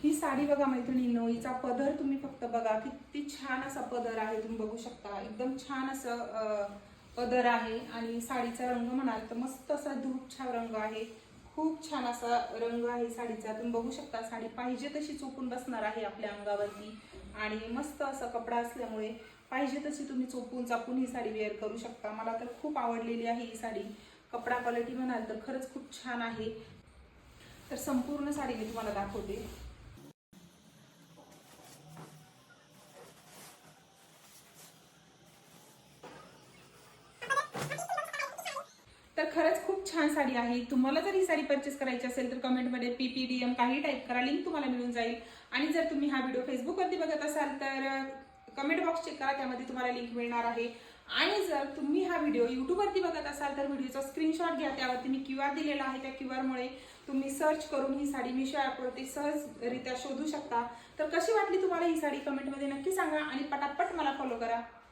ही साडी बघा मैत्रिणींनो, हिचा पदर तुम्ही फक्त बघा, किती छान असा पदर आहे, तुम्ही बघू शकता. एकदम छान असं पदर आहे. आणि साडीचा रंग म्हणाल तर मस्त असा धूपछाव रंग आहे. खूप छान असा रंग आहे साडीचा, तुम्ही बघू शकता. साडी पाहिजे तशी चोपून बसणार आहे आपल्या अंगावरती. आणि मस्त असा कपडा असल्यामुळे पाहिजे तशी तुम्ही चोपून चापून ही साडी वेअर करू शकता. मला तर खूप आवडलेली आहे ही साडी. कपडा क्वालिटी म्हणाल तर खरंच खूप छान आहे. तर संपूर्ण साडी मी तुम्हाला दाखवते. तर खरंच खूप छान साडी आहे. तुम्हाला जर ही साडी परचेस करायची असेल तर कमेंटमध्ये PPDM काही टाईप करा, लिंक तुम्हाला मिळून जाईल. आणि जर तुम्ही हा व्हिडिओ फेसबुकवरती बघत असाल तर कमेंट बॉक्स चेक करा, त्यामध्ये तुम्हाला लिंक मिळणार आहे. आणि जर तुम्ही हा व्हिडिओ यूट्यूबवरती बघत असाल तर व्हिडिओचा स्क्रीनशॉट घ्या, त्यावरती मी QR दिलेला आहे. त्या QR तुम्ही सर्च करून ही साडी मीशो ॲपवरती सहजरित्या शोधू शकता. तर कशी वाटली तुम्हाला ही साडी कमेंटमध्ये नक्की सांगा आणि पटापट मला फॉलो करा.